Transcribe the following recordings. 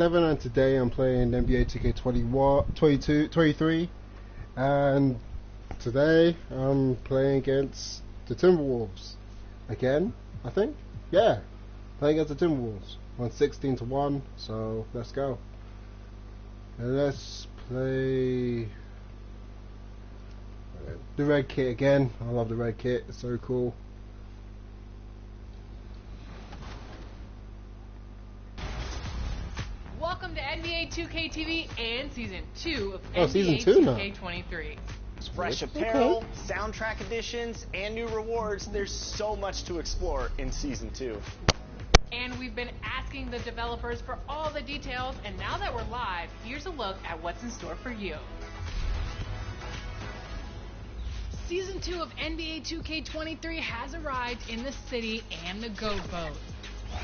And today I'm playing NBA2K23, and today I'm playing against the Timberwolves again, I think. Yeah, playing against the Timberwolves. 16-1, so let's go. And let's play the red kit again. I love the red kit, it's so cool. Welcome to NBA2K23 and Season 2 of NBA2K23. Fresh apparel, soundtrack additions, and new rewards. There's so much to explore in Season 2. And we've been asking the developers for all the details, and now that we're live, here's a look at what's in store for you. Season 2 of NBA2K23 has arrived in the city and the Goat Boat.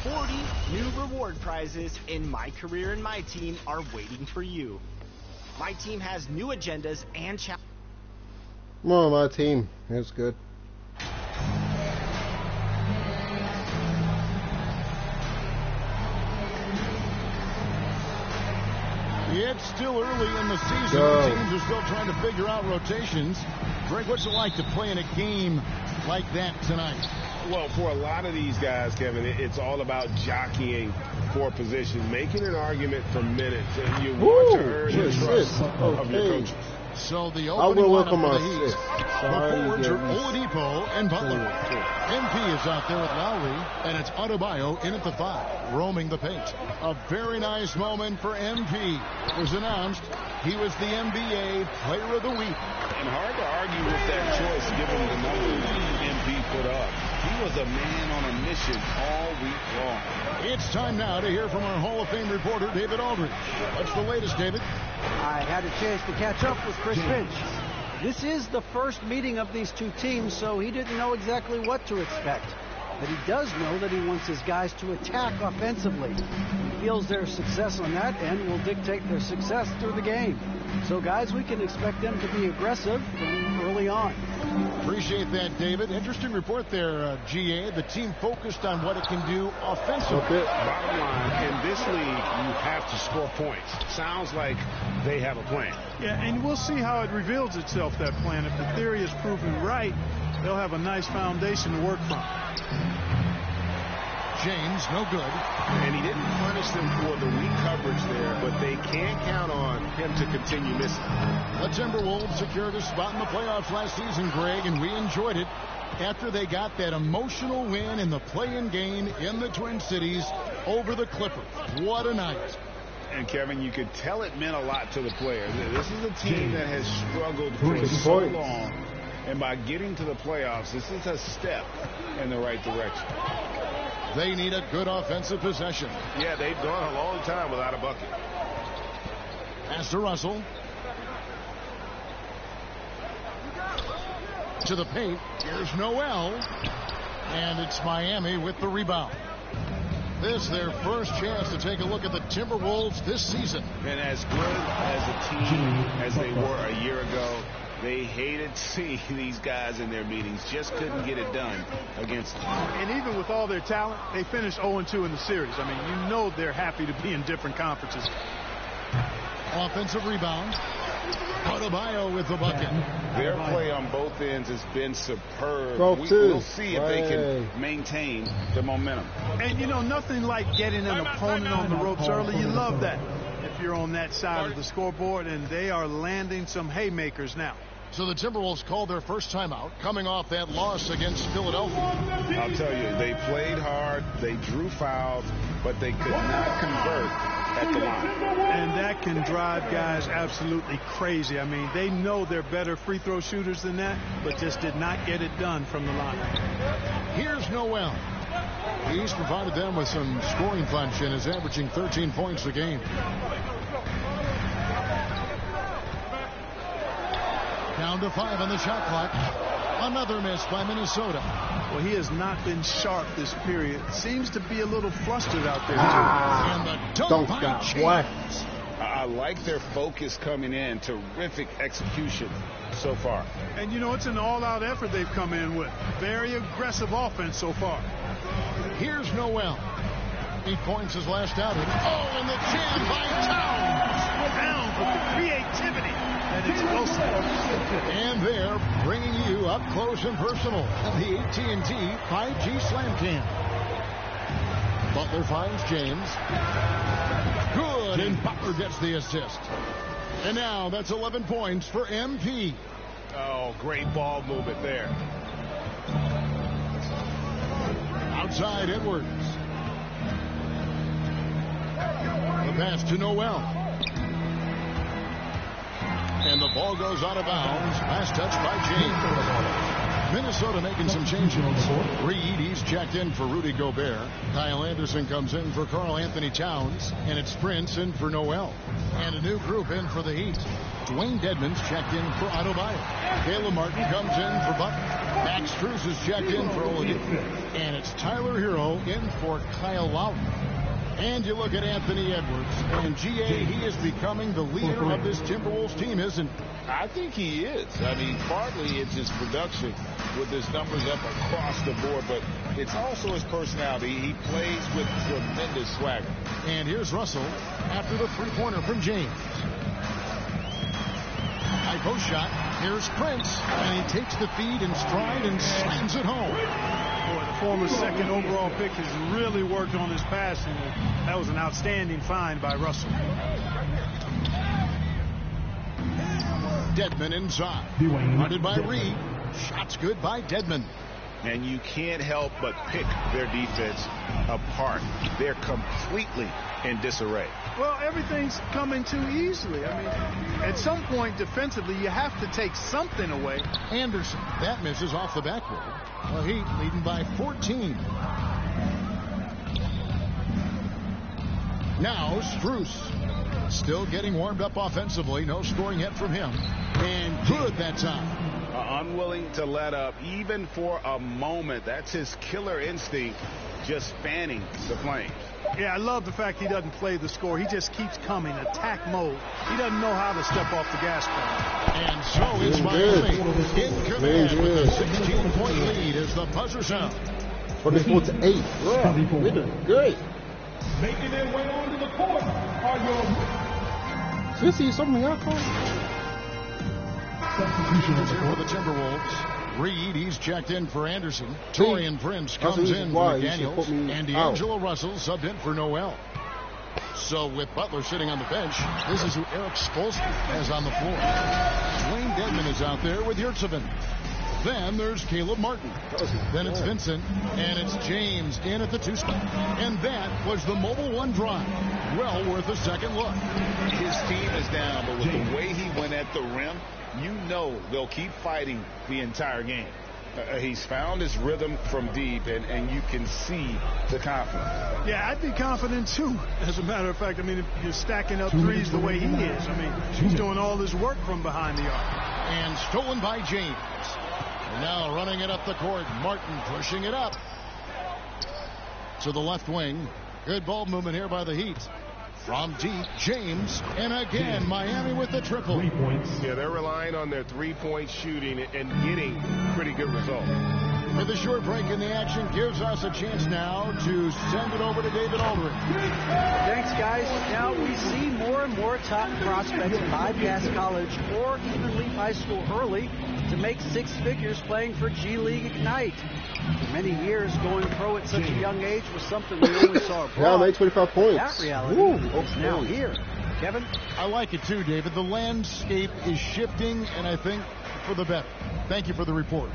40 new reward prizes in My Career and My Team are waiting for you. My team has new agendas and challenges. Oh, my team is good. It's still early in the season. The teams are still trying to figure out rotations. Greg, what's it like to play in a game like that tonight? Well, for a lot of these guys, Kevin, it's all about jockeying for position, making an argument for minutes, and you want to earn the trust of your coaches. So the opening lineup for the Heat. The forwards are Oladipo and Butler. MP is out there with Lowry, and it's Adebayo in at the 5, roaming the paint. A very nice moment for MP. It was announced he was the NBA Player of the Week. And hard to argue with that choice given the numbers MP put up. He was a man on a mission all week long. It's time now to hear from our Hall of Fame reporter, David Aldridge. What's the latest, David? I had a chance to catch up with Chris Finch. This is the first meeting of these two teams, so he didn't know exactly what to expect. But he does know that he wants his guys to attack offensively. He feels their success on that end will dictate their success through the game. So, guys, we can expect them to be aggressive from early on. Appreciate that, David. Interesting report there, GA. The team focused on what it can do offensively. Bottom line, in this league, you have to score points. Sounds like they have a plan. Yeah, and we'll see how it reveals itself, that plan. If the theory is proven right, they'll have a nice foundation to work from. James, no good. And he didn't punish them for the weak coverage there, but they can't count on him to continue missing. The Timberwolves secured a spot in the playoffs last season, Greg, and we enjoyed it after they got that emotional win in the play-in game in the Twin Cities over the Clippers. What a night. And, Kevin, you could tell it meant a lot to the players. This is a team that has struggled for so long, and by getting to the playoffs, this is a step in the right direction. They need a good offensive possession. Yeah, they've gone a long time without a bucket. Pass to Russell. To the paint. Here's Noel. And it's Miami with the rebound. This is their first chance to take a look at the Timberwolves this season. And as good as a team as they were a year ago, they hated seeing these guys in their meetings. Just couldn't get it done against them. And even with all their talent, they finished 0-2 in the series. I mean, you know they're happy to be in different conferences. Offensive rebound. Adebayo with the bucket. Their play on both ends has been superb. We'll see if they can maintain the momentum. And, you know, nothing like getting an opponent on the ropes early. You love that if you're on that side of the scoreboard, and they are landing some haymakers now. So the Timberwolves called their first timeout, coming off that loss against Philadelphia. I'll tell you, they played hard, they drew fouls, but they could not convert at the line. And that can drive guys absolutely crazy. I mean, they know they're better free throw shooters than that, but just did not get it done from the line. Here's Noel. He's provided them with some scoring punch and is averaging 13 points a game. Down to 5 on the shot clock. Another miss by Minnesota. Well, he has not been sharp this period. Seems to be a little flustered out there, too. And the dunk by James. I like their focus coming in. Terrific execution so far. And, you know, it's an all-out effort they've come in with. Very aggressive offense so far. Here's Noel. 8 points his last outing. Oh, and the jam by Towns. Towns with the creativity and explosive. And they're bringing you up close and personal at the AT&T 5G Slam Cam. Butler finds James. Good, and Butler gets the assist. And now that's 11 points for MP. Oh, great ball movement there. Outside Edwards. The pass to Noel. And the ball goes out of bounds. Last touch by James. Minnesota making some changes. Reed, he's checked in for Rudy Gobert. Kyle Anderson comes in for Karl Anthony Towns. And it's Prince in for Noel. And a new group in for the Heat. Dwayne Dedmon's checked in for Adebayo. Caleb Martin comes in for Butler. Max Strus is checked in for Oladipo. And it's Tyler Hero in for Kyle Lowry. And you look at Anthony Edwards. And G.A., he is becoming the leader of this Timberwolves team, isn't he? I think he is. I mean, partly it's his production with his numbers up across the board, but it's also his personality. He plays with tremendous swagger. And here's Russell after the three-pointer from James. High post shot. Here's Prince. And he takes the feed in stride and slams it home. Boy, the former second overall pick has really worked on his passing. That was an outstanding find by Russell. Dedmon inside. Guarded by Reed. Shots good by Dedmon. And you can't help but pick their defense apart. They're completely in disarray. Well, everything's coming too easily. I mean, at some point defensively, you have to take something away. Anderson, that misses off the backboard. The Heat leading by 14. Now Strus. Still getting warmed up offensively. No scoring yet from him. And good that time. Unwilling to let up even for a moment. That's his killer instinct, just fanning the flames. Yeah, I love the fact he doesn't play the score. He just keeps coming, attack mode. He doesn't know how to step off the gas pedal. And so is Miami in command with a 16-point lead as the buzzer sound. 24-8. Yeah, we're doing great. Making their way onto the court are your... Sissy, something I call. Substitutions here for the Timberwolves. Reed, he's checked in for Anderson. Torian Prince comes in for McDaniels. And D'Angelo Russell subbed in for Noel. So with Butler sitting on the bench, this is who Eric Spoelstra has on the floor. Dwayne Dedmon is out there with Yurtseven. Then there's Caleb Martin. Then it's Vincent. And it's James in at the 2 spot. And that was the Mobile One drive. Well worth a second look. His team is down, but with the way he went at the rim, you know they'll keep fighting the entire game. He's found his rhythm from deep, and you can see the confidence. Yeah, I'd be confident, too. As a matter of fact, I mean, if you're stacking up threes the way he is, I mean, he's doing all his work from behind the arc. And stolen by James. And now running it up the court. Martin pushing it up to the left wing. Good ball movement here by the Heat. From deep, James, and again, Miami with the triple. 3 points. Yeah, they're relying on their three-point shooting and getting pretty good results. With a short break in the action, gives us a chance now to send it over to David Aldridge. Thanks, guys. Now we see more and more top prospects bypass college or even leave high school early to make 6 figures playing for G League Ignite. For many years, going pro at such a young age was something we only saw abroad. Yeah, made 25 points. That reality is now here. Kevin? I like it too, David. The landscape is shifting, and I think for the better. Thank you for the report.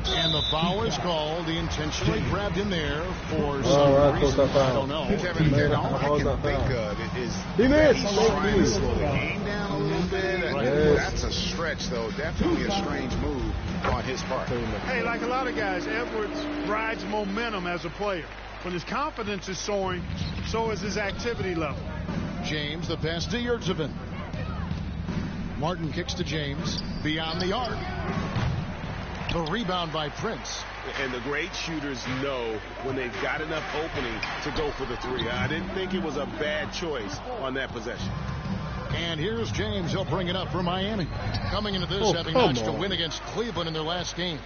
And the foul is called. He intentionally grabbed him there for some reason. I don't know. Kevin, all I can think of is he missed. He's trying to slow the game down a little bit. Yes. That's a stretch, though. Definitely a strange move on his part. Hey, like a lot of guys, Edwards rides momentum as a player. When his confidence is soaring, so is his activity level. James, the pass to Yurtseven. Martin kicks to James. Beyond the arc. The rebound by Prince. And the great shooters know when they've got enough opening to go for the three. I didn't think it was a bad choice on that possession. And here's James. He'll bring it up for Miami. Coming into this, having notched a win against Cleveland in their last game.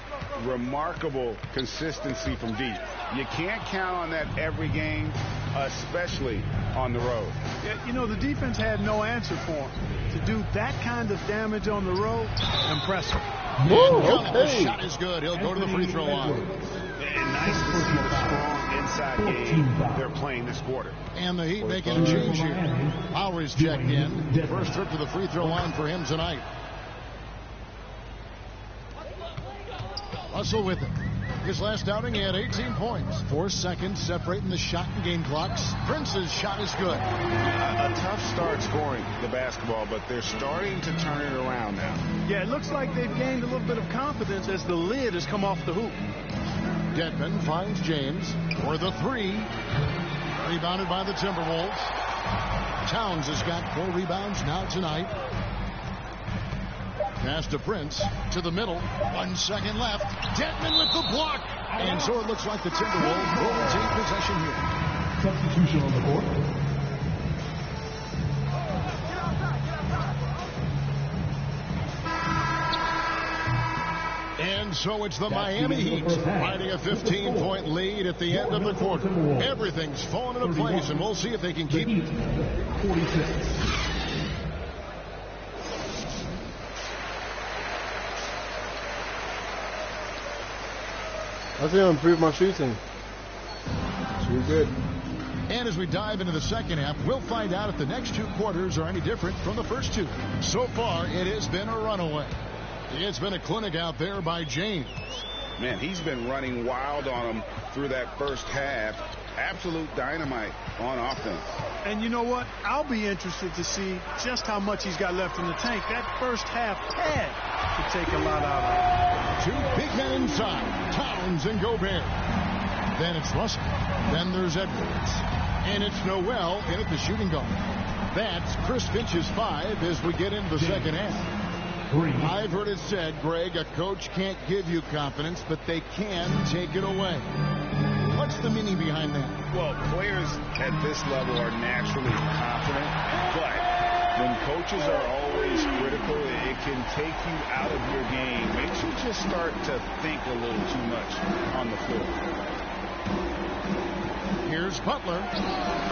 Remarkable consistency from deep. You can't count on that every game, especially on the road. Yeah, you know, the defense had no answer for him. To do that kind of damage on the road, impressive. The shot is good. He'll go to the free throw line. And nice to see the strong inside game they're playing this quarter. And the Heat making a change here. Lowry's checked in. First trip to the free throw line for him tonight. Russell with it. His last outing, he had 18 points. 4 seconds separating the shot and game clocks. Prince's shot is good. A tough start scoring the basketball, but they're starting to turn it around now. Yeah, it looks like they've gained a little bit of confidence as the lid has come off the hoop. Dedmon finds James for the 3. Rebounded by the Timberwolves. Towns has got 4 rebounds now tonight. Pass to Prince to the middle. 1 second left. Dedmon with the block. And so it looks like the Timberwolves will take possession here. Substitution on the court. And so it's the Miami Heat riding a 15-point lead at the end of the quarter. Everything's falling into place, and we'll see if they can keep it. 46. I think I improved my shooting. It's really good. And as we dive into the second half, we'll find out if the next 2 quarters are any different from the first 2. So far, it has been a runaway. It's been a clinic out there by James. Man, he's been running wild on them through that first half. Absolute dynamite on offense. And you know what? I'll be interested to see just how much he's got left in the tank. That first half had to take a lot out of it. 2 big men inside, Towns and Gobert. Then it's Russell. Then there's Edwards. And it's Noel in at the shooting guard. That's Chris Finch's 5 as we get into the second half. I've heard it said, Greg, a coach can't give you confidence, but they can take it away. What's the meaning behind that? Well, players at this level are naturally confident, but when coaches are always critical, it can take you out of your game. Makes you just start to think a little too much on the floor. Here's Butler.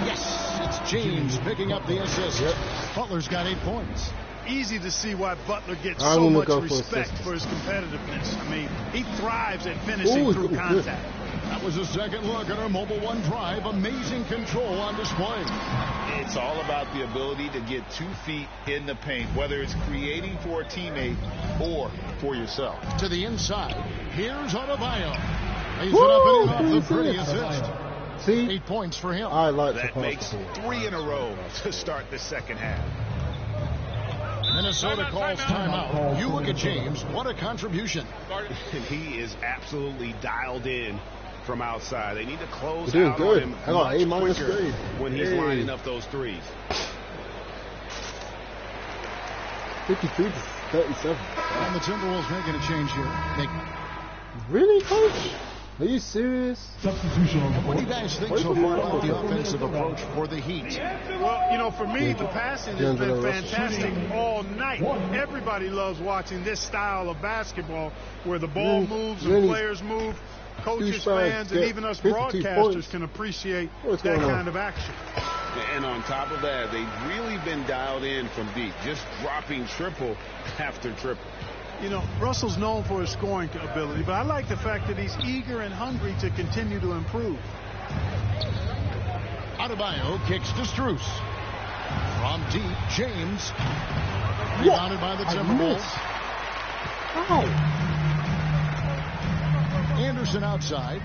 Yes, it's James picking up the assist. Yep. Butler's got 8 points. Easy to see why Butler gets so much respect for his competitiveness. I mean, he thrives at finishing through contact. That was a second look at our Mobile One drive. Amazing control on display. It's all about the ability to get 2 feet in the paint, whether it's creating for a teammate or for yourself. To the inside. Here's Adebayo. He's up and off the pretty assist. See? 8 points for him. I like that. Makes 3 in a row to start the second half. Minnesota calls timeout. You look at James. What a contribution. And he is absolutely dialed in from outside. They need to close out on him much quicker when he's lining up those threes. 53 to 37. And the Timberwolves making a change here. Really, coach? Are you serious? Substitution on the What do you guys think so far about the offensive approach for the Heat? Well, you know, for me, the passing has been fantastic all night. Everybody loves watching this style of basketball where the ball moves and players move. Coaches, fans, and even us broadcasters can appreciate that kind of action. And on top of that, they've really been dialed in from deep, just dropping triple after triple. You know, Russell's known for his scoring ability, but I like the fact that he's eager and hungry to continue to improve. Adebayo kicks to Strus. From deep, James. Rebounded by the Timberwolves. Anderson outside.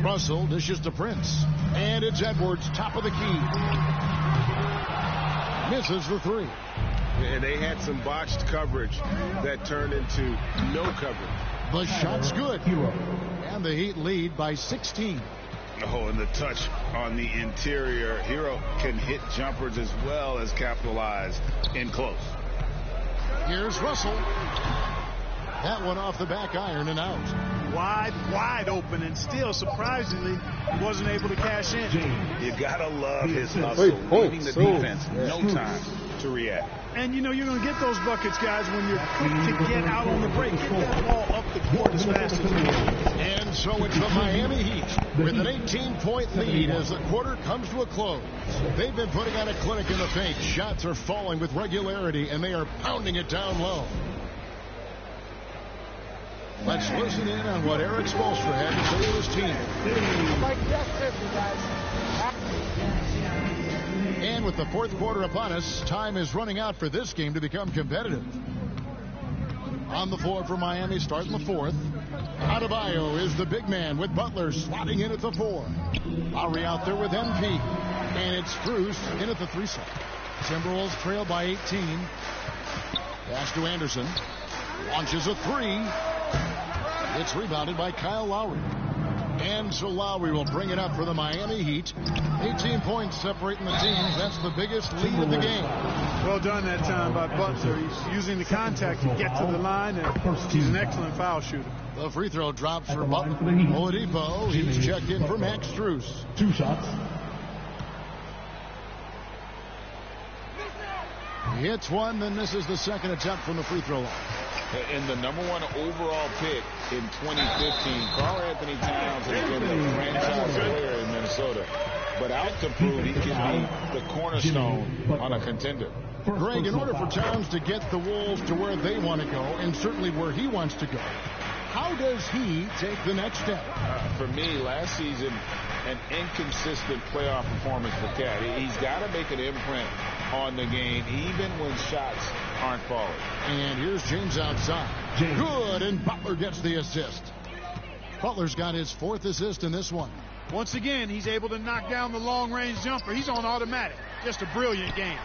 Russell dishes to Prince. And it's Edwards, top of the key. Misses the 3. And they had some botched coverage that turned into no coverage. The shot's good. And the Heat lead by 16. Oh, and the touch on the interior. Hero can hit jumpers as well as capitalize in close. Here's Russell. That one off the back iron and out. wide open, and still, surprisingly, wasn't able to cash in. You gotta love his hustle, leaving the defense no time to react. And, you know, you're going to get those buckets, guys, when you're quick to get out on the break. Get that ball up the court as fast as you can. And so it's the Miami Heat with an 18-point lead as the quarter comes to a close. They've been putting on a clinic in the paint. Shots are falling with regularity, and they are pounding it down low. Let's listen in on what Eric Spoelstra had to say to his team. Like that, guys. And with the fourth quarter upon us, time is running out for this game to become competitive. On the floor for Miami, starting the fourth. Adebayo is the big man with Butler slotting in at the 4. Lowry out there with MP. And it's Cruz in at the 3 slot. Timberwolves trail by 18. Pass to Anderson. Launches a 3. It's rebounded by Kyle Lowry. And so Lowry will bring it up for the Miami Heat. 18 points separating the teams. That's the biggest lead of the game. Well done that time by Butler. He's using the contact to get to the line, and he's an excellent foul shooter. The free throw drops for Butler. Oladipo, he's checked in for Max Strus. 2 shots. He hits one, then misses the second attempt from the free throw line. And the #1 overall pick in 2015, Karl Anthony Towns has been the franchise player in Minnesota, but out to prove he can be the cornerstone on a contender. Greg, in order for Towns to get the Wolves to where they want to go, and certainly where he wants to go, how does he take the next step? For me, last season, an inconsistent playoff performance for Cat. He's got to make an imprint on the game, even when shots aren't falling. And here's James outside. Good, and Butler gets the assist. Butler's got his 4th assist in this one. Once again, he's able to knock down the long-range jumper. He's on automatic. Just a brilliant game.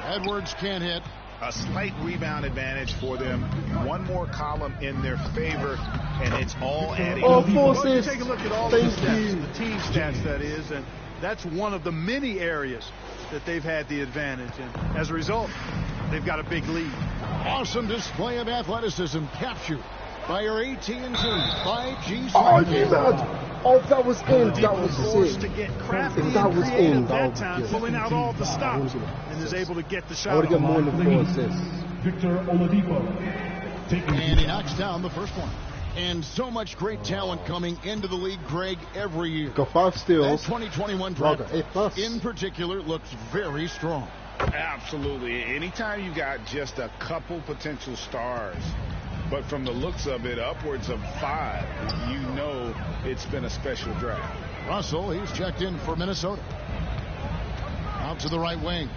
Edwards can't hit. A slight rebound advantage for them. One more column in their favor, and it's all adding up. Well, you take a look at all the stats, the team stats, that is, and that's one of the many areas that they've had the advantage. And as a result, they've got a big lead. Awesome display of athleticism captured by your AT&T 5G. Oh, that was in. That was forced sick. to get crafty If that and was creative in, that time, pulling out all the stops, and is able to get the shot. I would have got more than 4 assists. Victor Oladipo. And he knocks down the first one. And so much great talent coming into the league, Greg, every year. Got 5 steals. That 2021 draft, got 8+. in particular, looks very strong. Absolutely. Anytime you got just a couple potential stars, but from the looks of it, upwards of 5, you know it's been a special draft. Russell, he's checked in for Minnesota. Out to the right wing.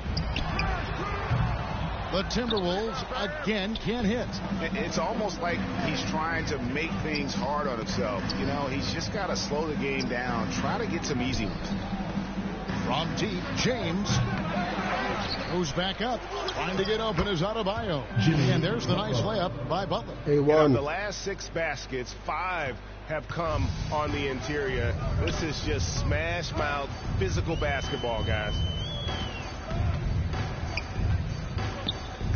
The Timberwolves again can't hit. It's almost like he's trying to make things hard on himself. You know, he's just got to slow the game down, try to get some easy ones. From deep, James goes back up, trying to get open as Adebayo. And there's the nice layup by Butler. Of the last 6 baskets, 5 have come on the interior. This is just smash mouth physical basketball, guys.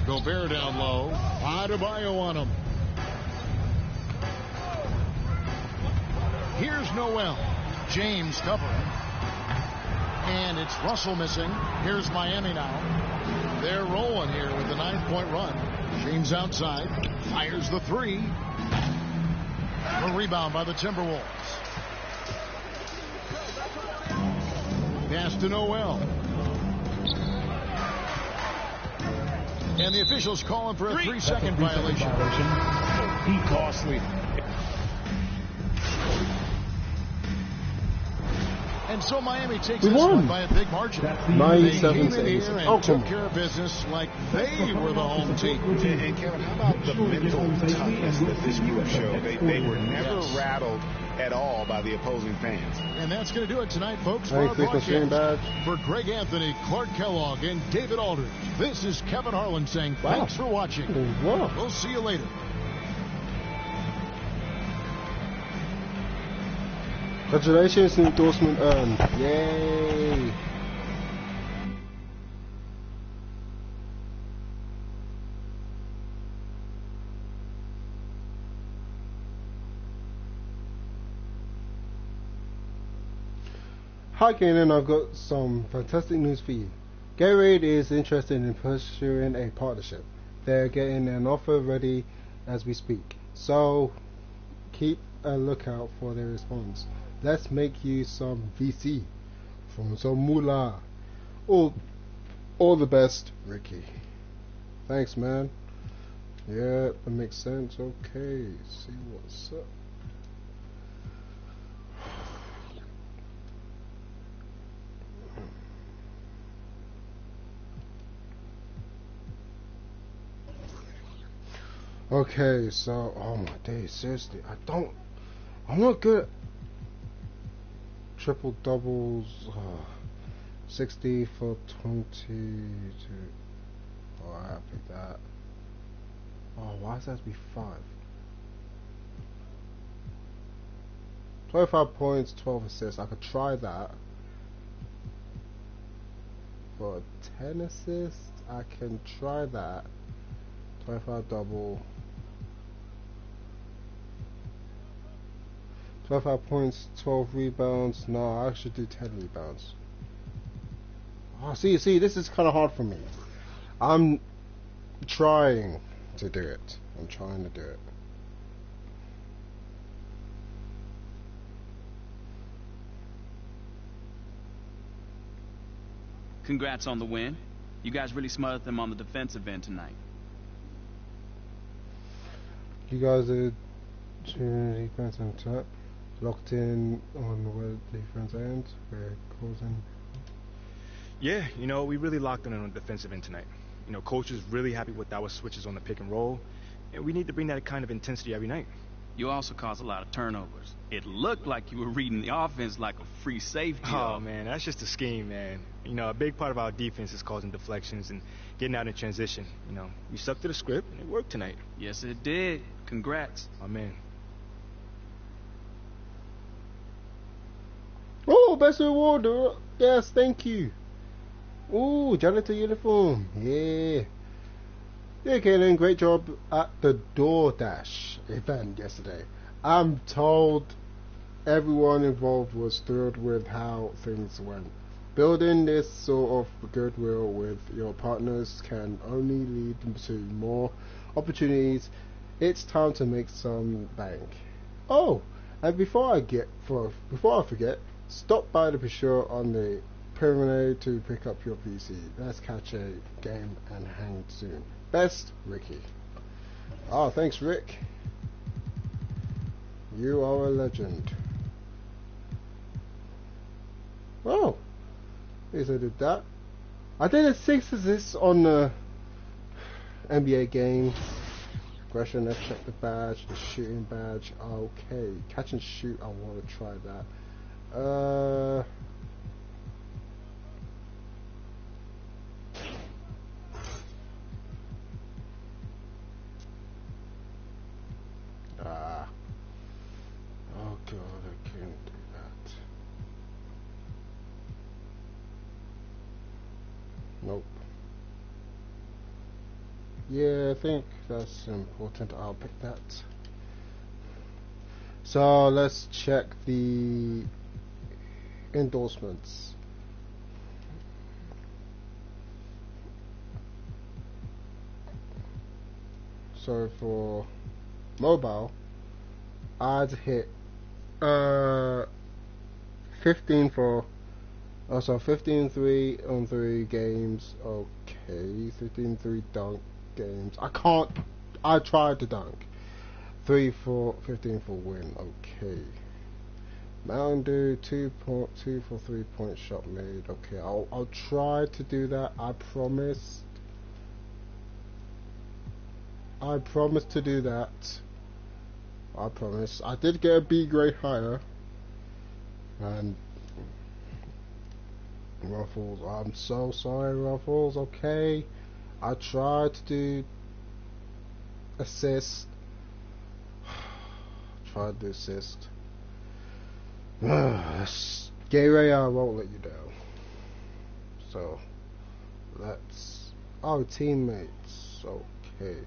Gobert down low. Adebayo on him. Here's Noel. James covering. And it's Russell missing. Here's Miami now. They're rolling here with the 9-point run. James outside. Fires the 3. A rebound by the Timberwolves. Pass to Noel. And the officials calling for a 3-second violation. Costly. And so Miami takes this one by a big margin. 97 They came in here and took care of business like they were the home team. And Kevin, how about the mental toughness that this group showed? They were never rattled at all by the opposing fans. And that's going to do it tonight, folks. For our broadcast, for Greg Anthony, Clark Kellogg, and David Aldridge, this is Kevin Harlan saying thanks for watching. We'll see you later. Congratulations, endorsement earned. Yay! Hi Kanan, I've got some fantastic news for you. Gatorade is interested in pursuing a partnership. They're getting an offer ready as we speak. So keep a lookout for their response. Let's make you some VC from some moolah. All the best, Ricky. Thanks, man. Yeah, that makes sense. Okay, see what's up. Okay, so oh my days, seriously, I'm not good at triple doubles. 60 for 22. Oh, I picked that. Oh, why does that have to be 5? 25 points, 12 assists. I could try that. For 10 assists, I can try that. 25 double. 25 points, 12 rebounds. No, I should do 10 rebounds. Oh, see, this is kind of hard for me. I'm trying to do it. I'm trying to do it. Congrats on the win. You guys really smothered them on the defensive end tonight. You guys are defense and tap. Locked in on the defense end. We're causing. Yeah, you know, we really locked in on the defensive end tonight. You know, coach is really happy with our switches on the pick and roll, and we need to bring that kind of intensity every night. You also caused a lot of turnovers. It looked like you were reading the offense like a free safety. Oh, man, that's just a scheme, man. You know, a big part of our defense is causing deflections and getting out in transition. You know, we stuck to the script, and it worked tonight. Yes, it did. Congrats. Amen. Oh, best reward. Yes, thank you. Ooh, janitor uniform. Yeah. Yeah, Kaylin, great job at the DoorDash event yesterday. I'm told everyone involved was thrilled with how things went. Building this sort of goodwill with your partners can only lead to more opportunities. It's time to make some bank. Oh, and before I forget, stop by the brochure on the promenade to pick up your PC. Let's catch a game and hang soon. Best, Ricky. Oh, thanks, Rick. You are a legend. Oh, at least I did that. I did a 6 assists on the NBA game. Aggression, let's check the badge, the shooting badge. Okay, catch and shoot, I want to try that. Oh god, I can't do that. Nope. Yeah, I think that's important. I'll pick that. So let's check the endorsements. So for mobile, I'd hit 15 for 15 3 on 3 games. Okay, 15 3 dunk games. I tried to dunk. 3 for 15 for win. Okay. Mountain Dew 2 for 3-point shot made. Okay, I'll try to do that. I promise to do that. I promise. I did get a B grade higher. And Ruffles, I'm so sorry, Ruffles. Okay, I tried to do assist. Tried to assist. Gary, I won't let you down. So let's. Oh, teammates. Okay.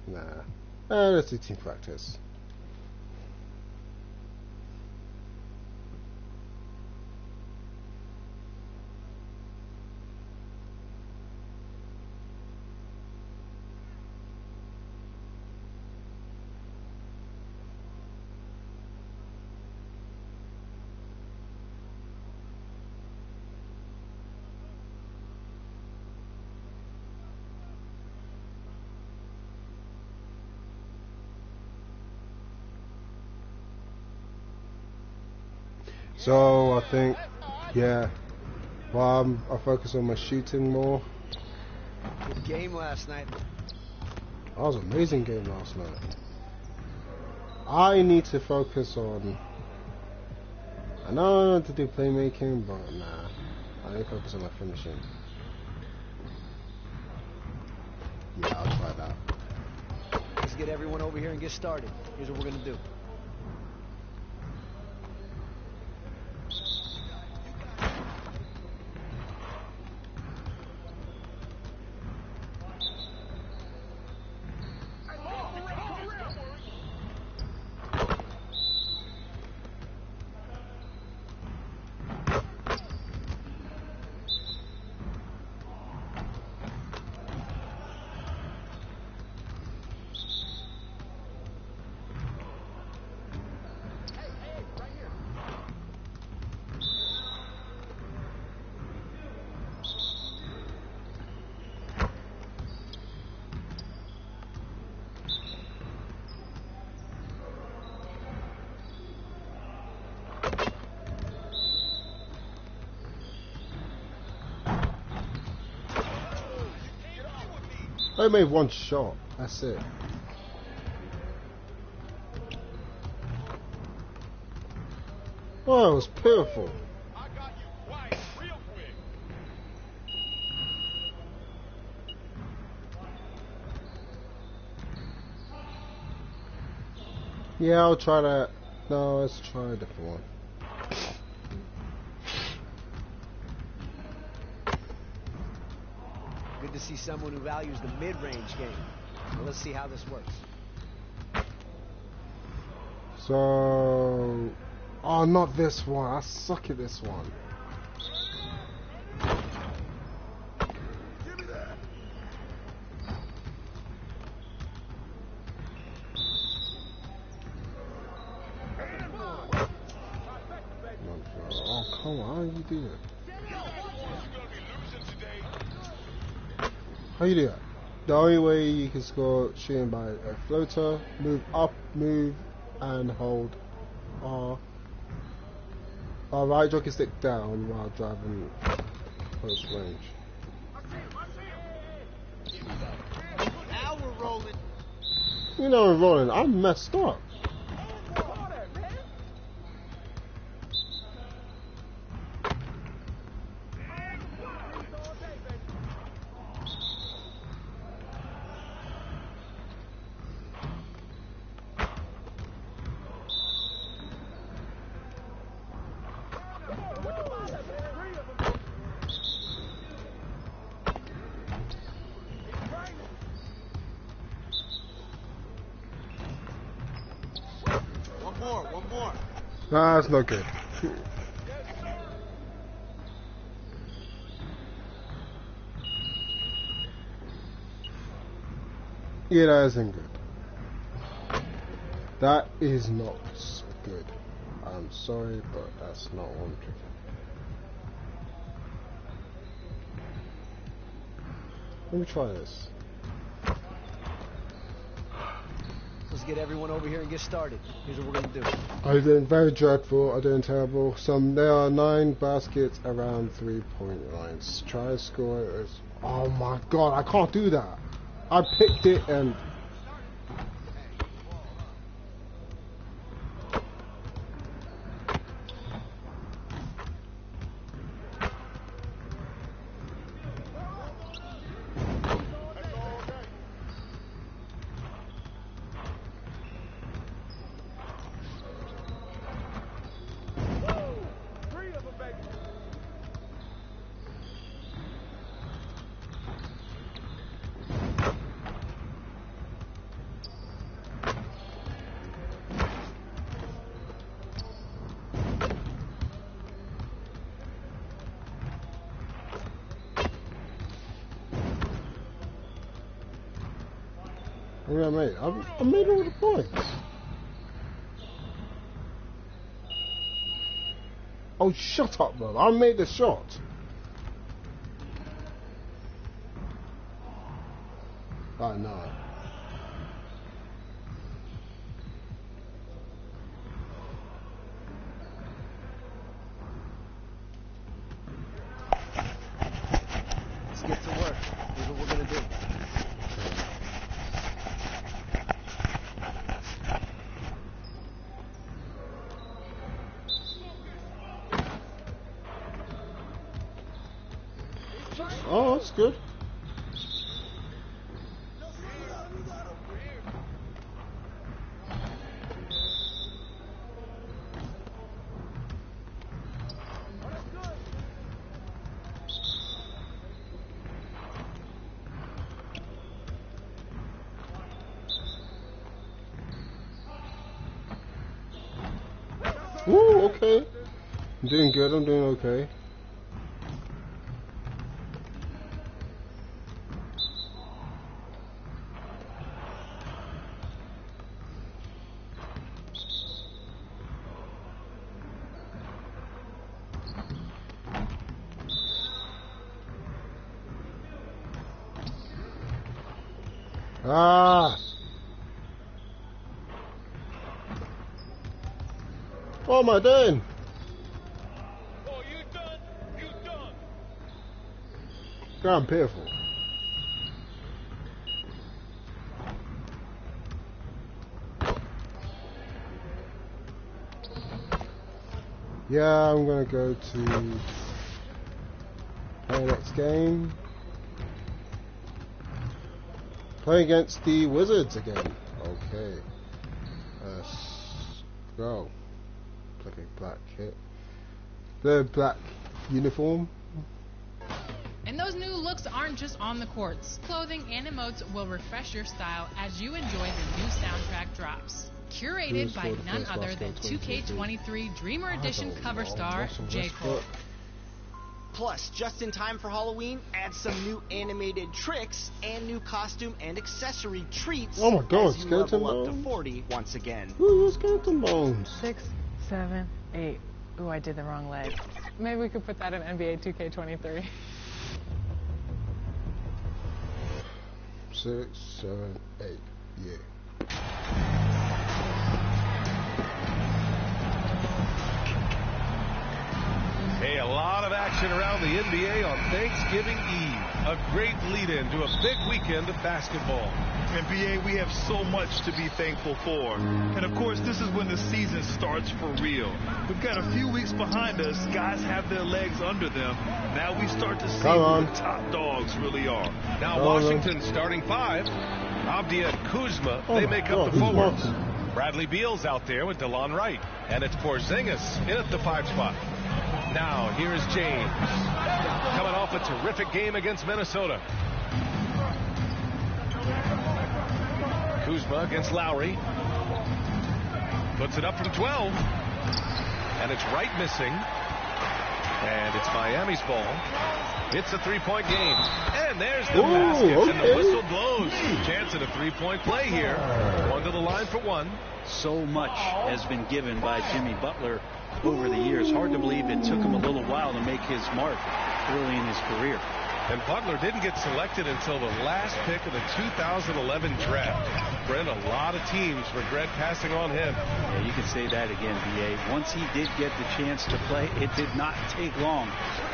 Nah. Let's do team practice. So I think, yeah, well, I focus on my shooting more. Good game last night. That was an amazing game last night. I need to focus on, I know I want to do playmaking, but nah, I need to focus on my finishing. Yeah, I'll try that. Let's get everyone over here and get started. Here's what we're gonna do. I made one shot, that's it. Oh, it was pitiful. Yeah, I'll try that. No, let's try a different one. Good to see someone who values the mid-range game. Well, let's see how this works. So, oh, not this one. I suck at this one. Give me that. Oh, come on. How do you do that? How you do that? The only way you can score shooting by a floater, move up, move, and hold R. Right joystick stick down while driving close range. Now we're rolling. You know we're rolling. I'm messed up. One more. Nah, that's not good. Yeah, that isn't good. That is not good. I'm sorry, but that's not what I'm drinking. Let me try this. Let's get everyone over here and get started. Here's what we're gonna do. I did very dreadful. I did terrible. There are 9 baskets around 3-point lines. Try to score it. Oh my god! I can't do that. I picked it and. What I made? I made all the points. Oh, shut up, bro. I made the shot. I know. Oh, that's good. Ooh, okay. I'm doing good, I'm doing okay. Ah! What am I doing? Oh, you done? You done? God, I'm pitiful. Yeah, I'm gonna go to play next game. Play against the Wizards again. Okay. Let's go. Like a black kit. The black uniform. And those new looks aren't just on the courts. Clothing and emotes will refresh your style as you enjoy the new soundtrack drops. Curated by none other than 2K23 Dreamer Edition cover star J. Cole. Plus, just in time for Halloween, add some new animated tricks and new costume and accessory treats. Oh my God, as you skeleton level up bones. to 40 once again. Ooh, skeleton bones. 6, 7, 8. Ooh, I did the wrong leg. Maybe we could put that in NBA2K23. 6, 7, 8. Yeah. Hey, a lot of action around the NBA on Thanksgiving Eve. A great lead-in to a big weekend of basketball. NBA, we have so much to be thankful for. And of course, this is when the season starts for real. We've got a few weeks behind us. Guys have their legs under them. Now we start to see who the top dogs really are. Now Washington's starting five. Abdia and Kuzma, they make up the forwards. Bradley Beal's out there with DeLon Wright. And it's Porzingis in at the 5 spot. Now, here's James, coming off a terrific game against Minnesota. Kuzma against Lowry. Puts it up from 12. And it's Wright missing. And it's Miami's ball. It's a three-point game. And there's the basket, and the whistle blows. Chance at a three-point play here. One to the line for one. So much has been given by Jimmy Butler over the years. Hard to believe it took him a little while to make his mark early in his career. And Butler didn't get selected until the last pick of the 2011 draft. Brent, a lot of teams regret passing on him. Yeah, you can say that again, B.A. Once he did get the chance to play, it did not take long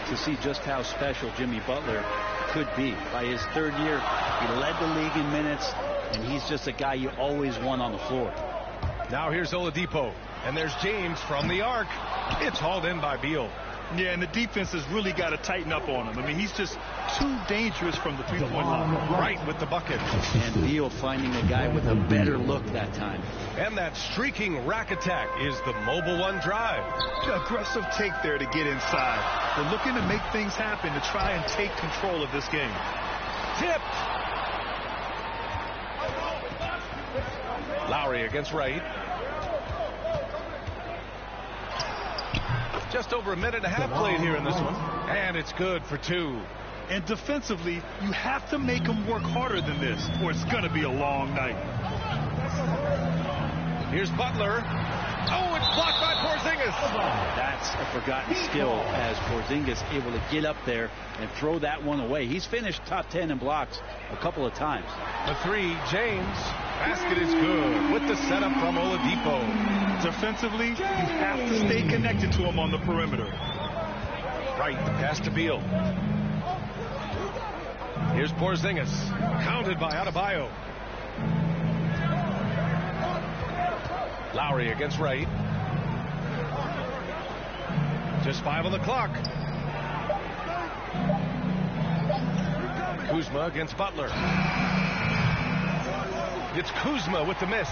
to see just how special Jimmy Butler could be. By his third year, he led the league in minutes, and he's just a guy you always want on the floor. Now here's Oladipo, and there's James from the arc. It's hauled in by Beal. Yeah, and the defense has really got to tighten up on him. I mean, he's just too dangerous from the three-point line. Right with the bucket. And Beal finding a guy with a better look that time. And that streaking rack attack is the Mobile One drive. Aggressive take there to get inside. They're looking to make things happen to try and take control of this game. Tipped. Lowry against Wright. Just over a minute and a half played here in this one. And it's good for two. And defensively, you have to make them work harder than this, or it's going to be a long night. Here's Butler. Oh, it's blocked by Porzingis. That's a forgotten skill as Porzingis able to get up there and throw that one away. He's finished top 10 in blocks a couple of times. The three, James. Basket is good with the setup from Oladipo. Defensively, you have to stay connected to him on the perimeter. Right, the pass to Beal. Here's Porzingis, counted by Adebayo. Lowry against Wright. Just 5 on the clock. Kuzma against Butler. It's Kuzma with the miss.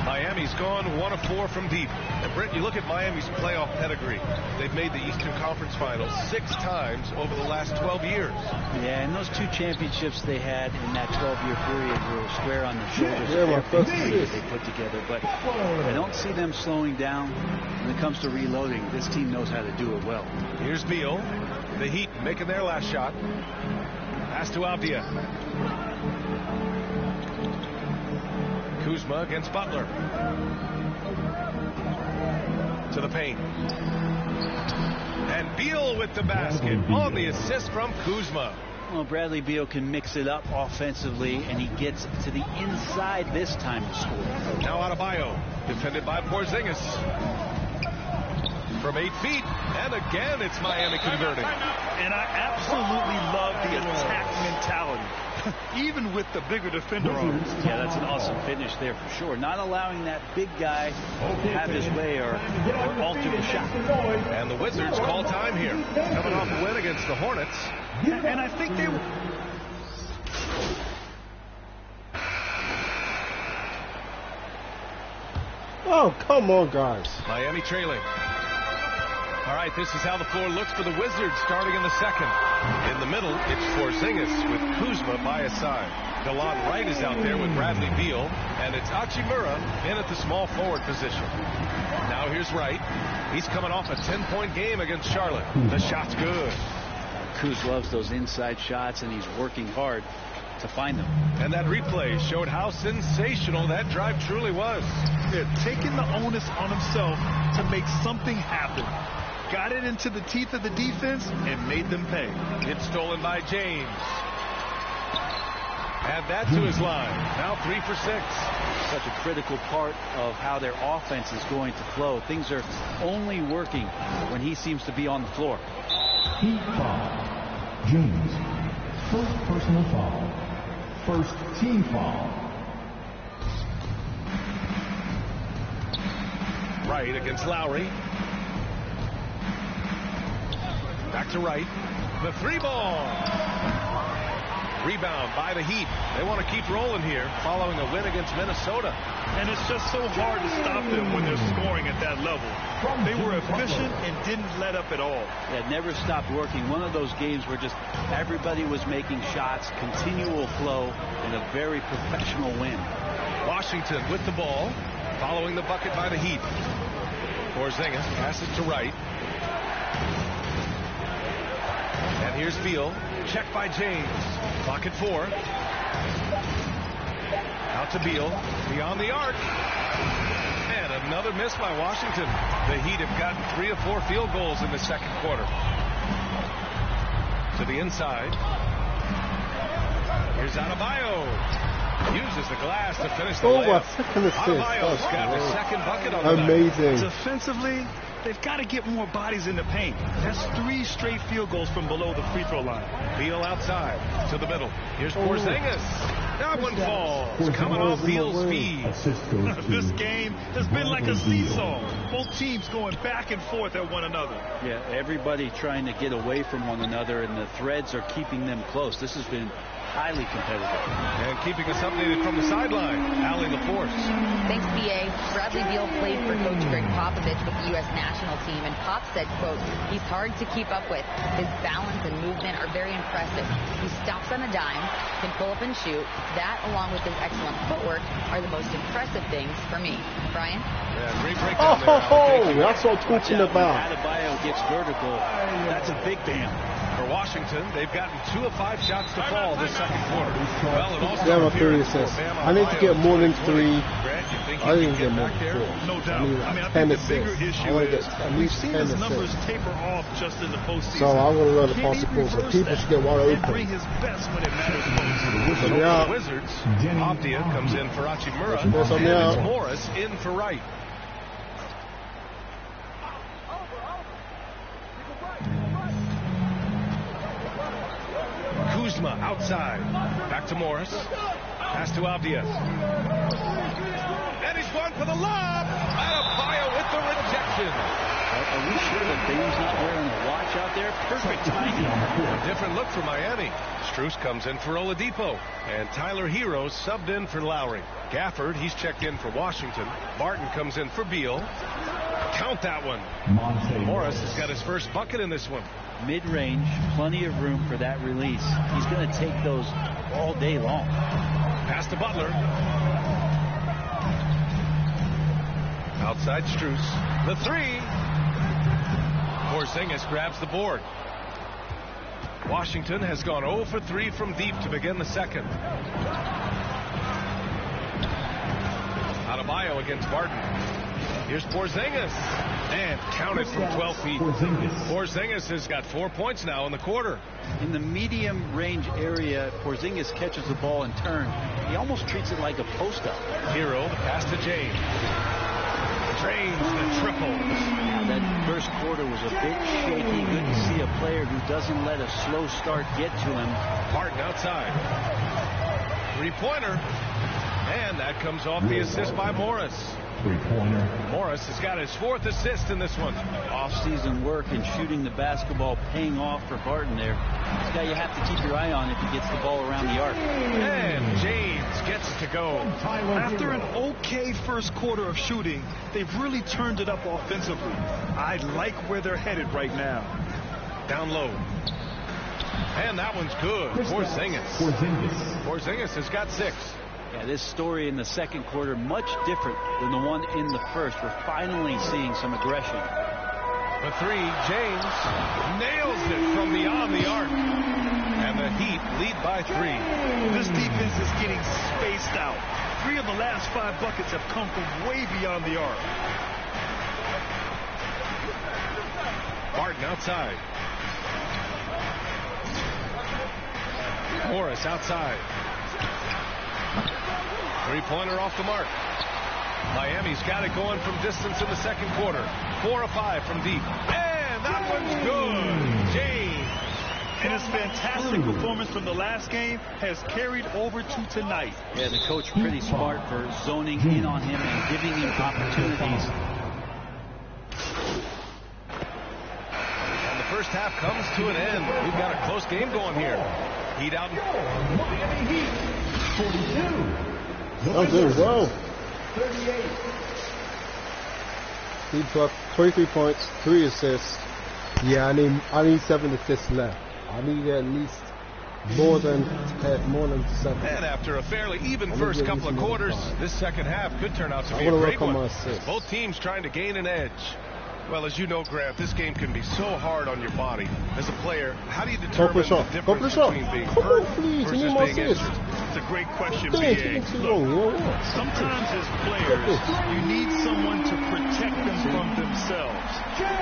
Miami's gone 1 of 4 from deep. And Brent, you look at Miami's playoff pedigree. They've made the Eastern Conference Finals 6 times over the last 12 years. Yeah, and those 2 championships they had in that 12-year period were square on the shoulders of everything that they put together. But I don't see them slowing down when it comes to reloading. This team knows how to do it well. Here's Beal. The Heat making their last shot. Pass to Avdia. Kuzma against Butler. To the paint. And Beal with the basket on the assist from Kuzma. Well, Bradley Beal can mix it up offensively, and he gets to the inside this time to score. Now Adebayo, defended by Porzingis. From 8 feet, and again it's Miami converting. And I absolutely love the attack mentality, even with the bigger defender on. Yeah, that's an awesome finish there for sure. Not allowing that big guy to have his way or alter the shot. And the Wizards call time here, coming off a win against the Hornets. And I think they were... Oh, come on, guys. Miami trailing. All right, this is how the floor looks for the Wizards starting in the second. In the middle, it's Porzingis with Kuzma by his side. DeLon Wright is out there with Bradley Beal, and it's Hachimura in at the small forward position. Now here's Wright. He's coming off a 10-point game against Charlotte. The shot's good. Kuz loves those inside shots, and he's working hard to find them. And that replay showed how sensational that drive truly was. Yeah, taking the onus on himself to make something happen. Got it into the teeth of the defense and made them pay. It's stolen by James. Add that to his line. Now 3 for 6. Such a critical part of how their offense is going to flow. Things are only working when he seems to be on the floor. Heat foul. James. First personal foul. First team foul. Wright against Lowry. Back to Wright. The 3-ball. Rebound by the Heat. They want to keep rolling here following a win against Minnesota. And it's just so hard to stop them when they're scoring at that level. They were efficient and didn't let up at all. Yeah, never stopped working. One of those games where just everybody was making shots, continual flow, and a very professional win. Washington with the ball, following the bucket by the Heat. Porzingis passes to Wright. And here's Beal. Checked by James. Clock at 4. Out to Beal. Beyond the arc. And another miss by Washington. The Heat have gotten 3 of 4 field goals in the second quarter. To the inside. Here's Adebayo. Uses the glass to finish the layup. Adebayo's got his second bucket on the night. Amazing. Defensively, they've got to get more bodies in the paint. That's 3 straight field goals from below the free throw line. Beal outside to the middle. Here's Porzingis. That one falls. Coming off Beal's speed. This game has been like a seesaw. Both teams going back and forth at one another. Yeah, everybody trying to get away from one another, and the threads are keeping them close. This has been highly competitive. And keeping us updated from the sideline, Allie LaForce. Thanks, B.A. Bradley Beal played for Coach Greg Popovich with the U.S. national team, and Pop said, quote, he's hard to keep up with. His balance and movement are very impressive. He stops on a dime, can pull up and shoot. That, along with his excellent footwork, are the most impressive things for me. Brian? Yeah, great breakdown there. That's what I'm talking about. Adebayo gets vertical. That's a big bam. For Washington, they've gotten 2 of 5 shots to fall this second quarter. Well, it also Damn, 3 assists. I need to get more than 3. I need to get more than 4. No doubt. I mean, I 10 think the bigger assists. issue is at we've least seen 10 his numbers assists. taper off just in the postseason. So I want to run the Can he possible so reverse people that should get wide and open. bring his best when it matters most? So for the Wizards, Avdia comes in for Hachimura, and it's Morris in for Wright. Kuzma outside. Back to Morris. Pass to Avdia. And he's going for the lob. Adebayo with the rejection. Are we sure that Bane's not wearing a watch out there. Perfect timing. A different look for Miami. Strus comes in for Oladipo. And Tyler Hero subbed in for Lowry. Gafford, he's checked in for Washington. Barton comes in for Beal. Count that one. Morris has got his first bucket in this one. Mid-range, plenty of room for that release. He's going to take those all day long. Pass to Butler. Outside Strus. The three. Porzingis grabs the board. Washington has gone 0 for 3 from deep to begin the second. Adebayo against Barton. Here's Porzingis. And counted from 12 feet. Porzingis has got 4 points now in the quarter. In the medium range area, Porzingis catches the ball and turns. He almost treats it like a post-up. Hero, the pass to James. Drains the triple. That first quarter was a bit shaky. Good to see a player who doesn't let a slow start get to him. Barton outside. Three-pointer. And that comes off the assist by Morris. Morris has got his 4th assist in this one. Off-season work and shooting the basketball paying off for Barton there. This guy you have to keep your eye on if he gets the ball around the arc. And James gets to go. After an okay first quarter of shooting, they've really turned it up offensively. I like where they're headed right now. Down low. And that one's good. Porzingis has got 6. Yeah, this story in the second quarter much different than the one in the first. We're finally seeing some aggression. The three, James nails it from beyond the arc. And the Heat lead by 3. This defense is getting spaced out. 3 of the last 5 buckets have come from way beyond the arc. Barton outside. Morris outside. Three-pointer off the mark. Miami's got it going from distance in the second quarter. 4 of 5 from deep. And that one's good. James. And his fantastic performance from the last game has carried over to tonight. Yeah, the coach pretty smart for zoning in on him and giving him opportunities. And the first half comes to an end. We've got a close game going here. Heat out. Miami Heat, 42. Oh, good. Whoa. 38. He's got 23 points, 3 assists. Yeah, I need 7 assists left. I need at least more than 7. And after a fairly even first couple of quarters, this second half could turn out to be a great one. Both teams trying to gain an edge. Well, as you know, Grant, this game can be so hard on your body. As a player, how do you determine the difference between being hurt versus being injured? It's a great question, B.A. Look, sometimes as players, you need someone to protect them from themselves.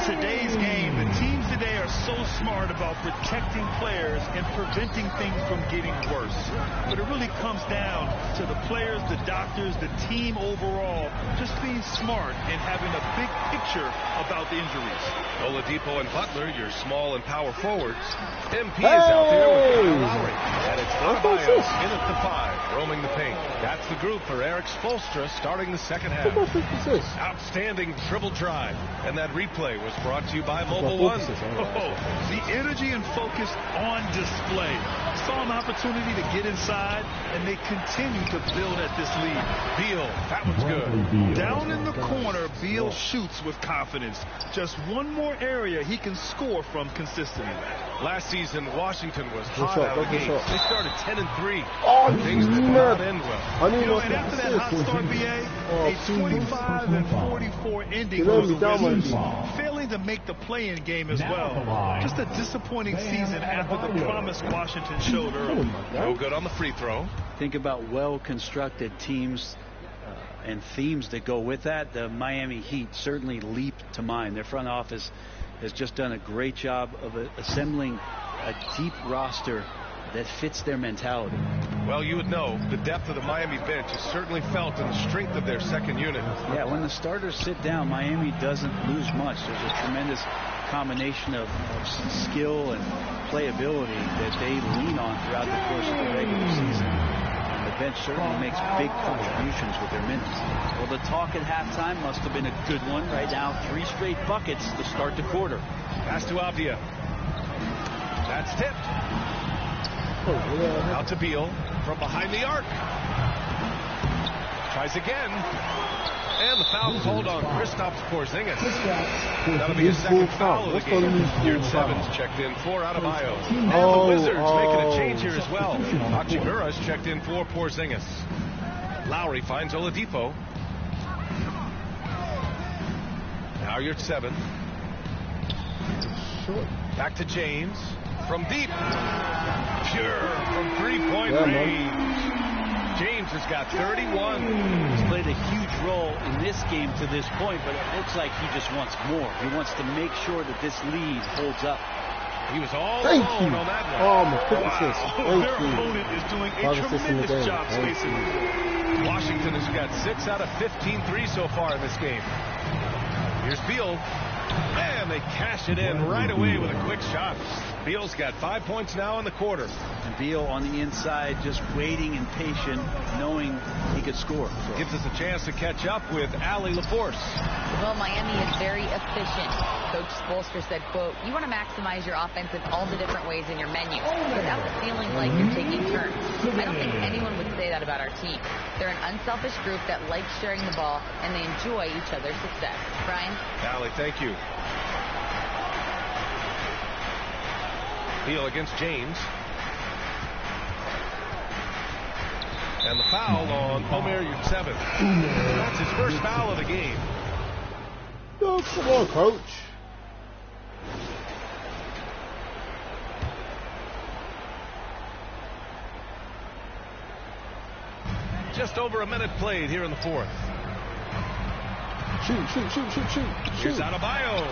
Today's game, the teams today are so smart about protecting players and preventing things from getting worse. But it really comes down to the players, the doctors, the team overall, just being smart and having a big picture about the injuries. Oladipo and Butler, your small and power forwards. MP is out there with Lowry. And it's Adebayo in at the 5, roaming the paint. That's the group for Eric Spoelstra starting the second half. Outstanding dribble drive. And that replay was brought to you by Mobile One. The energy and focus on display. Saw an opportunity to get inside, and they continue to build at this lead. Beal, that one's good. Down in the corner, Beal shoots with confidence. Just one more area he can score from consistently. Last season, Washington was hot out of the gate. They started 10-3. Things did not end well. And after that hot start, BA, a 25-44 ending was a result, failing to make the play-in game as well. Just a disappointing season after the promise Washington showed early. No good on the free throw. Think about well-constructed teams and themes that go with that. The Miami Heat certainly leap to mind. Their front office has just done a great job of assembling a deep roster that fits their mentality. Well, you would know the depth of the Miami bench is certainly felt in the strength of their second unit. Yeah, when the starters sit down, Miami doesn't lose much. There's a tremendous combination of skill and playability that they lean on throughout the course of the regular season. And the bench certainly makes big contributions with their minutes. Well, the talk at halftime must have been a good one. Right now, 3 straight buckets to start the quarter. Pass to Avdia. That's tipped. Out to Beal from behind the arc. Tries again. And the foul called on Kristaps Porzingis. That'll be his second foul of the game. Here at 7's checked in for Adebayo. And the Wizards making a change here as well. Hachimura's checked in for Porzingis. Lowry finds Oladipo. Now you're at 7. Back to James. From deep. Pure from 3-point range. James has got 31. He's played a huge role in this game to this point, but it looks like he just wants more. He wants to make sure that this lead holds up. He was all alone on that one. Oh, my goodness. Their opponent is doing a tremendous job spacing the floor. Washington has got 6 out of 15 threes so far in this game. Here's Beal. And they cash it in right away with a quick shot. Beal's got 5 points now in the quarter. And Beal on the inside just waiting and patient, knowing he could score. So. Gives us a chance to catch up with Allie LaForce. Well, Miami is very efficient. Coach Spoelstra said, quote, you want to maximize your offense in all the different ways in your menu without feeling like you're taking turns. I don't think anyone would say that about our team. They're an unselfish group that likes sharing the ball, and they enjoy each other's success. Brian? Allie, thank you. Beal against James. And the foul on Omer Yurtseven. That's his first foul of the game. Oh, come on, coach. Just over a minute played here in the fourth. Shoot. Here's Adebayo.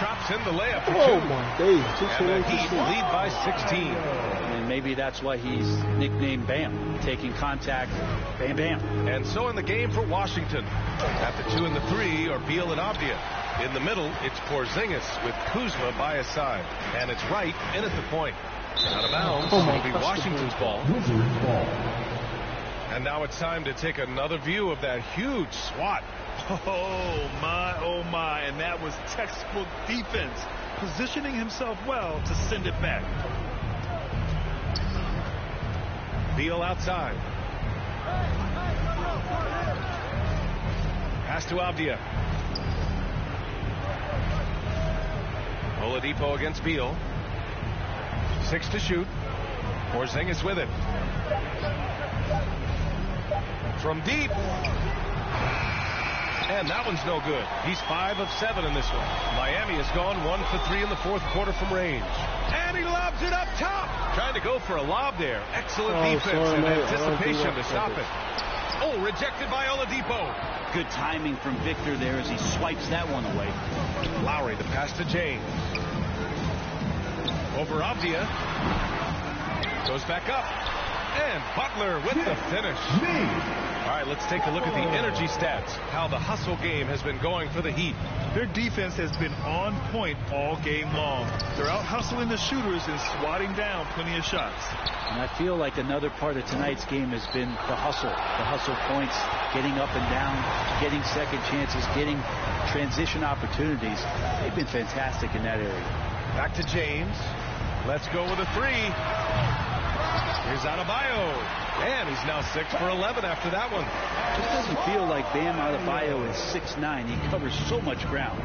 Drops in the layup for 2. Oh, my days. And the Heat lead by 16. And maybe that's why he's nicknamed Bam. Taking contact, bam, bam. And so in the game for Washington. At the 2 and the 3 are Beal and Avdia. In the middle, it's Porzingis with Kuzma by his side. And it's Wright in at the point. Out of bounds. It'll be Washington's ball. And now it's time to take another view of that huge swat. Oh my, and that was textbook defense, positioning himself well to send it back. Beal outside. Pass to Avdia. Oladipo against Beal. 6 to shoot. Porzingis with it. From deep. And that one's no good. He's 5 of 7 in this one. Miami has gone 1 for 3 in the fourth quarter from range. And he lobs it up top. Trying to go for a lob there. Excellent defense and anticipation to stop it. Oh, rejected by Oladipo. Good timing from Victor there as he swipes that one away. Lowry, the pass to James. Over Avdia. Goes back up. And Butler with the finish. All right, let's take a look at the energy stats. How the hustle game has been going for the Heat. Their defense has been on point all game long. They're out hustling the shooters and swatting down plenty of shots. And I feel like another part of tonight's game has been the hustle. The hustle points, getting up and down, getting second chances, getting transition opportunities. They've been fantastic in that area. Back to James. Let's go with a 3. Here's Adebayo. And he's now 6 for 11 after that one. Just doesn't feel like Bam Adebayo is 6'9". He covers so much ground.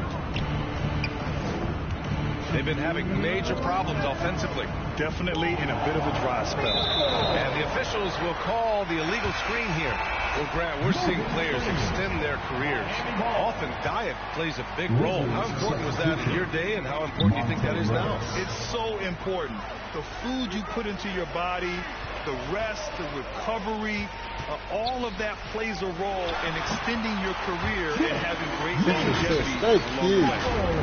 They've been having major problems offensively. Definitely in a bit of a dry spell. And the officials will call the illegal screen here. Well, Grant, we're seeing players extend their careers. Often diet plays a big role. How important was that in your day, and how important do you think that is now? It's so important. The food you put into your body, the rest, the recovery, all of that plays a role in extending your career and having great longevity. Thank you.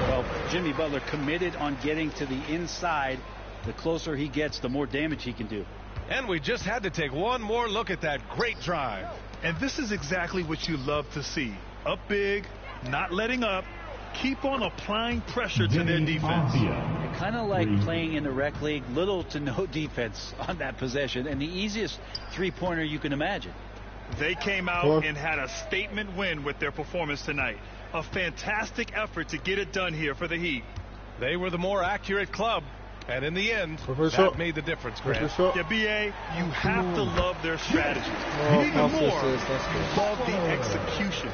Well, Jimmy Butler committed on getting to the inside. The closer he gets, the more damage he can do. And we just had to take one more look at that great drive. And this is exactly what you love to see. Up big, not letting up, keep on applying pressure to their defense. Kind of like playing in the rec league, little to no defense on that possession, and the easiest three-pointer you can imagine. They came out and had a statement win with their performance tonight. A fantastic effort to get it done here for the Heat. They were the more accurate club, and in the end, that made the difference, Grant. Yeah, B.A., you have to love their strategy. And even more, love the execution.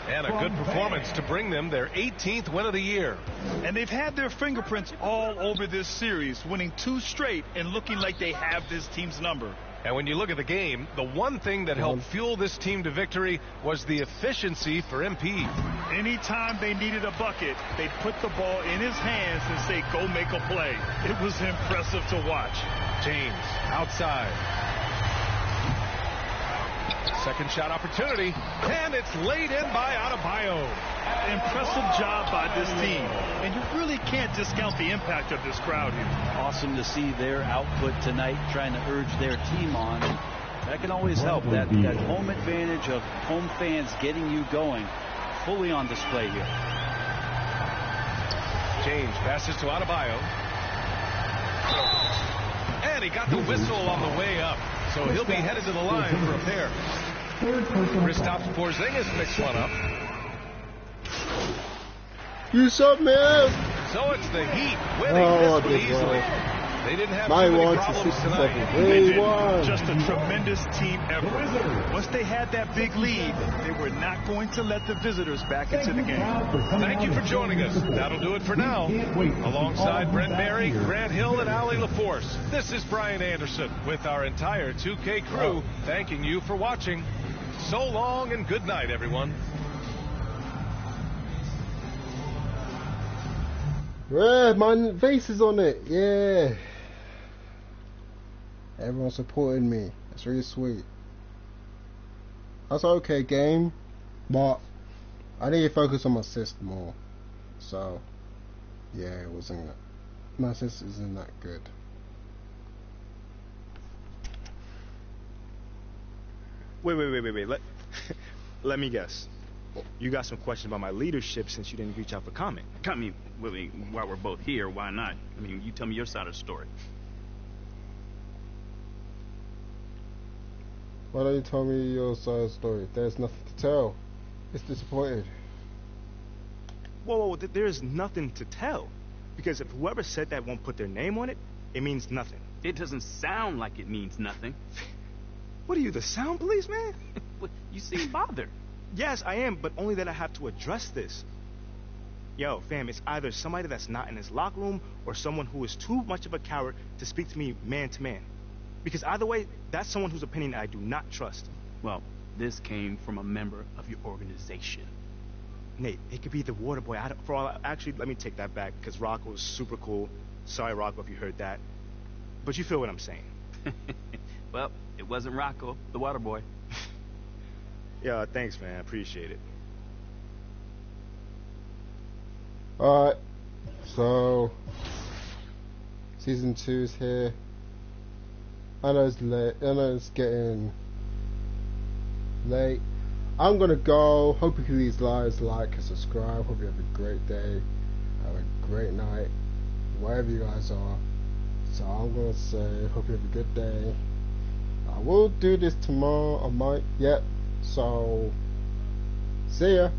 And a good performance to bring them their 18th win of the year. And they've had their fingerprints all over this series, winning 2 straight and looking like they have this team's number. And when you look at the game, the one thing that helped fuel this team to victory was the efficiency for MP. Anytime they needed a bucket, they'd put the ball in his hands and say, go make a play. It was impressive to watch. James outside. Second shot opportunity, and it's laid in by Adebayo. Impressive job by this team, and you really can't discount the impact of this crowd here. Awesome to see their output tonight, trying to urge their team on. That can always help. That home advantage of home fans getting you going, fully on display here. James passes to Adebayo. And he got the whistle on the way up, so he'll be headed to the line for a pair. Kristaps Porzingis picks one up. You sub, man. So it's the Heat winning this one easily. They didn't have too many problems tonight. They did. Just a tremendous team effort. Once they had that big lead, they were not going to let the visitors back into the game. Thank you for joining us. That'll do it for now. Alongside Brent Berry, Grant Hill, and Allie LaForce, this is Brian Anderson with our entire 2K crew thanking you for watching. So long and good night, everyone. Yeah, my face is on it. Yeah. Everyone's supporting me. That's really sweet. That's an okay game, but I need to focus on my assist more. So, yeah, it wasn't. My assist isn't that good. Wait. Let me guess. You got some questions about my leadership since you didn't reach out for comment. I mean, while we're both here, why not? I mean, you tell me your side of the story. Why don't you tell me your side of the story? There's nothing to tell. It's disappointed. Whoa, there's nothing to tell. Because if whoever said that won't put their name on it, it means nothing. It doesn't sound like it means nothing. What are you, the sound police, man? You seem bothered. Yes, I am, but only that I have to address this. Yo, fam, it's either somebody that's not in his locker room or someone who is too much of a coward to speak to me man to man. Because either way, that's someone whose opinion I do not trust. Well, this came from a member of your organization. Nate, it could be the water boy. Actually, let me take that back, because Rocco is super cool. Sorry, Rocco, if you heard that. But you feel what I'm saying. Well, it wasn't Rocco, the water boy. Yeah, thanks, man. I appreciate it. Alright, so Season 2's here. I know it's late. I know it's getting late. I'm gonna go. Hope you please like and subscribe. Hope you have a great day. Have a great night. Wherever you guys are. So I'm gonna say, hope you have a good day. I will do this tomorrow. I might. Yep. So, see ya.